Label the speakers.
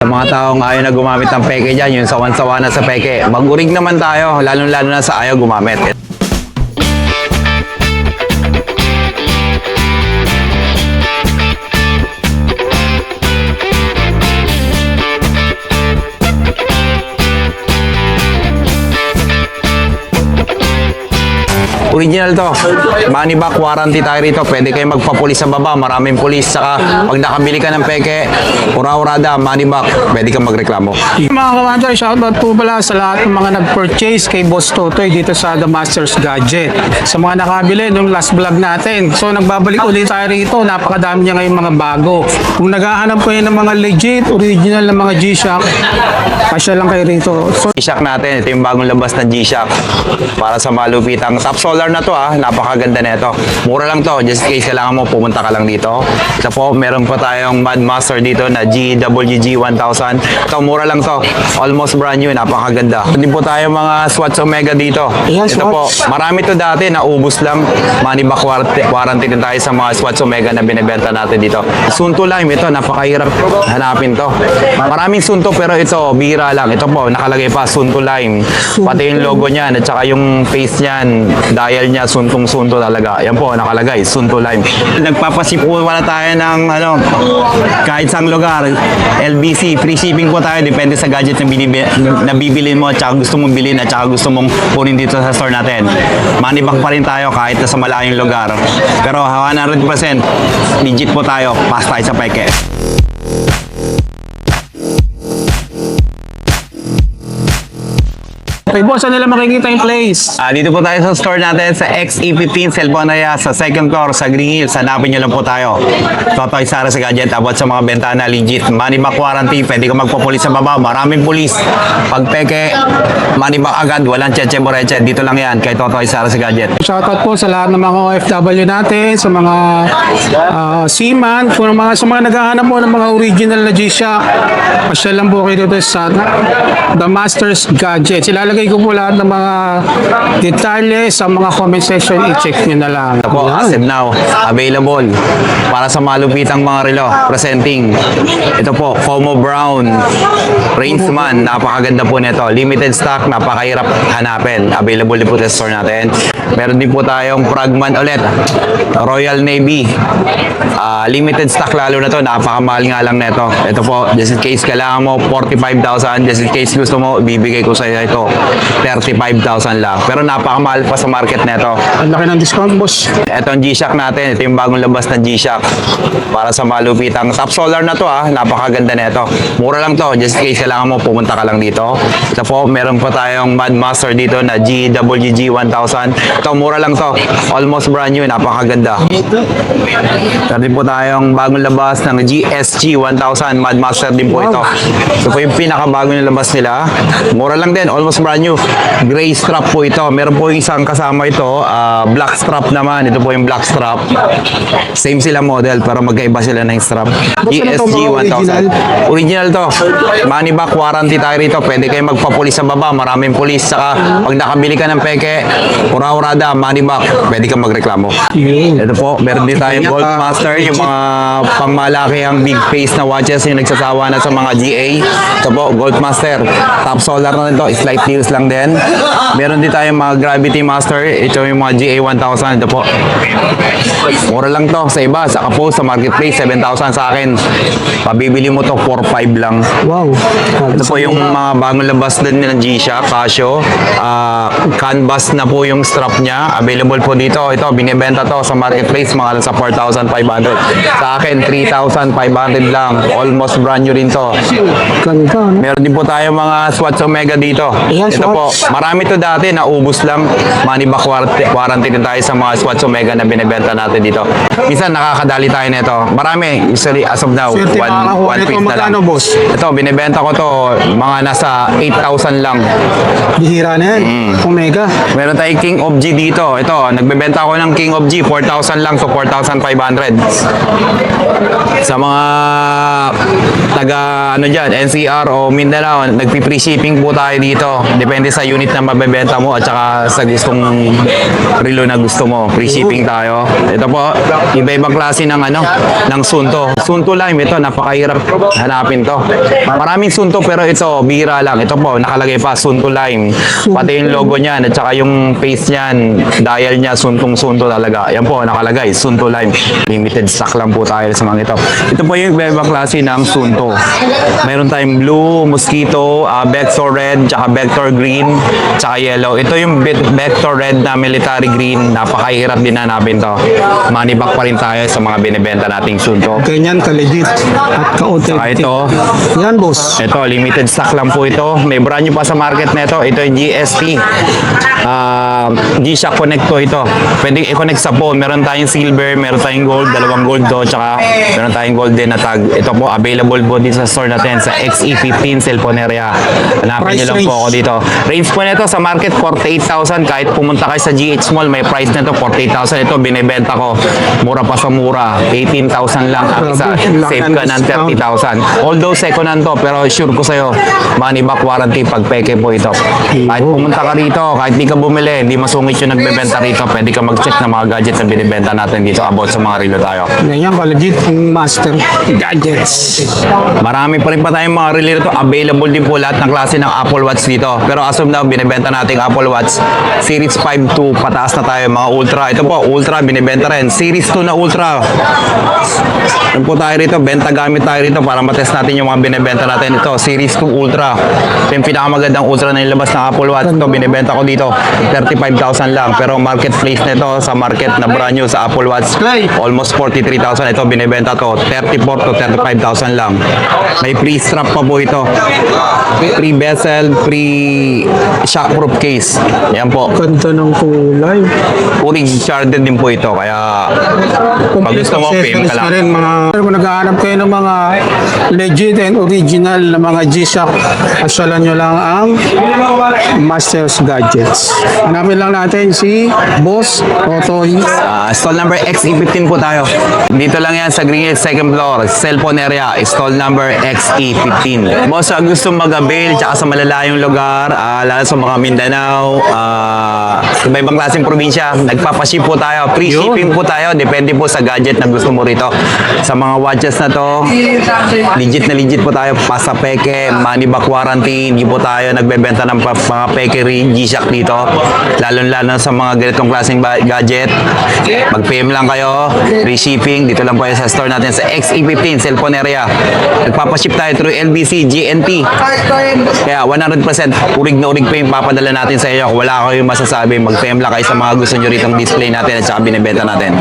Speaker 1: Sa mga taong ayaw na gumamit ng peke dyan, yung sawan-sawa na sa peke, mag-urig naman tayo, lalo-lalo na sa ayaw gumamit. Original to. Money back warranty tayo rito. Pwede kayo magpapulis sa baba. Maraming pulis. Saka pag nakabili ka ng peke, ura-urada, money back, pwede kang magreklamo.
Speaker 2: Mga kamanday, shoutout po pala sa lahat ng mga nag-purchase kay Boss Totoy dito sa The Masters Gadget. Sa mga nakabili nung last vlog natin. So nagbabalik ulit tayo rito. Napakadami niya ngayong mga bago. Kung naghahanap kayo ng mga legit, original na mga G-Shock, pasya lang kayo rito. So,
Speaker 1: G-Shock natin. Ito yung bagong labas na G-Shock. Para sa malupitang top solar na to napakaganda na ito. Mura lang to, just in case kailangan mo pumunta ka lang dito. Ito po, meron pa tayong Mad Master dito na GWG 1000. Ito, mura lang to. Almost brand new, napakaganda. Hindi po tayo mga Swatch Omega dito.
Speaker 2: Ayan,
Speaker 1: Ito po, marami to dati, naubos lang. Money back warranty din tayo sa mga Swatch Omega na binibenta natin dito. Sunto Lime, ito, napakahirap hanapin to. Maraming Sunto pero ito, bihira lang. Ito po, nakalagay pa, Sunto Lime. Pati yung logo niyan at saka yung face niyan, dial niya, suntong-sunto talaga. Yan po, nakalagay, Sunto Lime. Nagpapasipuan na tayo ng kahit saang lugar. LBC, free shipping po tayo. Depende sa gadget na bibilin mo at saka gusto mong bilhin at saka gusto mong kunin dito sa store natin. Money back pa rin tayo kahit nasa malayong lugar. Pero 100% legit po tayo. Pass tayo sa peke.
Speaker 2: okay boss, saan nila makikita yung place?
Speaker 1: Dito po tayo sa store natin sa XE15 Cellphone Area sa second floor sa Green Hills. Hanapin nyo lang po tayo. Totoy Sara sa Gadget. About sa mga bentana, legit. Money back warranty. Pwede ka magpapulis sa baba. Maraming pulis. Pag peke, money back agad. Walang cheche boreche. Dito lang yan kay Totoy Sara sa Gadget.
Speaker 2: Shoutout po sa lahat ng mga OFW natin, sa mga seaman, sa mga naghahanap po ng mga original na G-Shock. Pasya lang po kayo dito sa The Masters Gadget. Ilalagay ko po lahat ng mga detalye sa mga comment section. I-check nyo na lang.
Speaker 1: Ito po, as of now, available para sa malupitang mga relo. Presenting. Ito po, Fomo Brown Rainsman. Napakaganda po nito. Limited stock, napakahirap hanapin. Available din po sa store natin. Meron din po tayong Fragman ulit. Royal Navy. Limited stock lalo na to. Napakamahal nga lang nito. Ito po, just in case kailangan mo 45,000. Just in case gusto mo, bibigay ko sa iyo ito. 35,000 lang. Pero napakamahal pa sa market nito.
Speaker 2: Ang laki ng discount, boss.
Speaker 1: Ito ang G-Shock natin. Ito yung bagong labas na G-Shock. Para sa malupitang top solar na to napakaganda na ito. Mura lang to. Just in case kailangan mo pumunta ka lang dito. Ito po, meron pa tayong Mad Master dito na GWG 1000. Ito, mura lang to. Almost brand new. Napakaganda. Meron din po tayong bagong labas ng GSG 1000. Mad Master din po ito. Ito po yung pinakabagong labas nila. Mura lang din. Almost brand new. Gray strap po ito. Meron po yung isang kasama ito. Black strap naman. Ito po yung black strap. Same sila model pero magkaiba sila ng strap. ESG 1000. Original to. Money back warranty tayo rito. Pwede kayo magpapulis sa baba. Maraming pulis. Saka pag nakabili ka ng peke, ura-urada, money back, pwede kang magreklamo. Ito po, meron din tayong Gold Master. Yung mga pangmalaki ang big face na watches yung nagsasawa na sa mga GA. Ito po, Gold Master. Top solar na ito. Slight deals lang din. Meron din tayong mga Gravity Master. Ito yung mga GA 1000. Ito po. Mura lang to sa iba. Sa Kapo, sa Marketplace, 7,000 sa akin. Pabibili mo to 4,500 lang.
Speaker 2: Wow.
Speaker 1: Ito po yung mga bagong labas din ng G-Shock, Casio. Canvas na po yung strap niya. Available po dito. Ito, binibenta to sa Marketplace, mga sa 4,500. Sa akin, 3,500 lang. Almost brand new rin to.
Speaker 2: Ganda, no?
Speaker 1: Meron din po tayo mga Swatch Omega dito.
Speaker 2: Ayan,
Speaker 1: Ito po,
Speaker 2: Swatch.
Speaker 1: marami to dati, naubos lang. Money back warranty din tayo sa mga Swatch Omega na binibenta natin dito. Minsan nakakadali tayo nito. Marami, usually as of now,
Speaker 2: Swerte makakakuha
Speaker 1: one
Speaker 2: nito.
Speaker 1: piece na lang.
Speaker 2: Magkano, boss?
Speaker 1: Ito, binibenta ko to, mga nasa 8,000 lang.
Speaker 2: Bihira na yan. Omega.
Speaker 1: Meron tayong King of G dito. Ito, nagbebenta ako ng King of G, 4,000 lang to 4,500. Sa mga taga NCR o Mindanao, nagpi-free shipping po tayo dito. Depende sa unit na mabebenta mo at saka sa gustong relo na gusto mo. Free shipping tayo. Ito po, iba-ibang klase ng ng sunto. Sunto lime, ito napakahirap hanapin to. Maraming sunto pero ito bihira lang. Ito po, nakalagay pa sunto lime. Pati yung logo niyan at saka yung face niyan, dial niya suntong-sunto talaga. Yan po, nakalagay sunto lime. Limited stock lang po tayo sa mga ito. Ito po yung iba-ibang klase ng sunto. Mayroon tayong blue, mosquito, vector red, tsaka vector green, tsaka yellow. Ito yung vector red na military green. Napakahirap din hanapin to. Money back pa rin tayo sa mga binibenta nating sunto.
Speaker 2: Ganyan ka-legit at ka-authentic.
Speaker 1: Saka ito,
Speaker 2: Yan, boss.
Speaker 1: ito, limited stock lang po ito. May brand new pa sa market na ito. Ito yung GST. G-Shock Connect po ito. Pwede i-connect sa phone. Meron tayong silver, meron tayong gold, dalawang gold to, tsaka meron tayong golden na tag. Ito po, available po din sa store natin sa XE15 cellphone area. Hanapin
Speaker 2: Price
Speaker 1: nyo lang po
Speaker 2: range.
Speaker 1: ako dito. Range po nito sa market, 48,000. Kahit pumunta kayo sa GH Mall, may price nito, 48,000. Ito, binibenta ko. Mura pa sa mura. 18,000 lang ang isa. Save ka ng 30,000. Although second hand to, pero sure ko sa'yo, money back warranty pag peke po ito. Kahit pumunta ka rito, kahit di ka bumili, hindi masungit yung nagbebenta rito, pwede ka mag-check ng mga gadgets na binibenta natin dito about sa mga relo tayo.
Speaker 2: Ganyan ka-legit ang master gadgets.
Speaker 1: Marami pa rin pa tayong mga relo dito. Available din po lahat ng klase ng Apple Watch dito. Pero as of now, binibenta natin Apple Watch Series 5 to pataas na tayo, mga Ultra. Ito po, Ultra, binibenta rin. Series 2 na Ultra. Yan po tayo rito, benta gamit tayo rito para matest natin yung mga binibenta natin. Ito, Series 2 Ultra. Ito yung pinakamagandang Ultra na ilabas ng Apple Watch. Ito, binibenta ko dito, 35,000 lang. Pero marketplace nito sa market na brand new sa Apple Watch, almost 43,000. Ito, binibenta to, 34 to 35,000 lang. May free strap pa po ito. Free bezel, free shockproof case. Yan po.
Speaker 2: Ganda ng kulay.
Speaker 1: Uring charted din po ito. Kaya pag gusto mo, PM ka
Speaker 2: Accessories na
Speaker 1: lang.
Speaker 2: rin, kung naghahanap kayo ng mga legit and original na mga G-Shock, asyalan nyo lang ang Masters Gadgets. Hanapin lang natin si Boss Totoy.
Speaker 1: Stall number XE15 po tayo. Dito lang yan sa Green Hills second floor, cellphone area, stall number XE15. Boss, ang gusto mag-avail tsaka sa malalayong lugar, lalo sa mga Mindanao, iba-ibang klaseng probinsya, nagpapaship po tayo. Free
Speaker 2: Yun.
Speaker 1: shipping po tayo, depende po sa gadget na gusto mo rito. Sa mga watches na to, legit po tayo, pasa peke, money back warranty, hindi po tayo nagbebenta ng mga peke G-Shock dito. Lalo-lalo sa mga ganitong klaseng gadget. Mag-PM lang kayo, free shipping, dito lang po yan sa store natin sa XE15 cellphone area. Nagpapaship tayo through LBC, GNT. Kaya 100% urig na urig pa yung papadala natin sa iyo. Kung wala kayong masasabi, mag-PM lang kayo sa mga gusto nyo rito display natin at saka binibenta natin.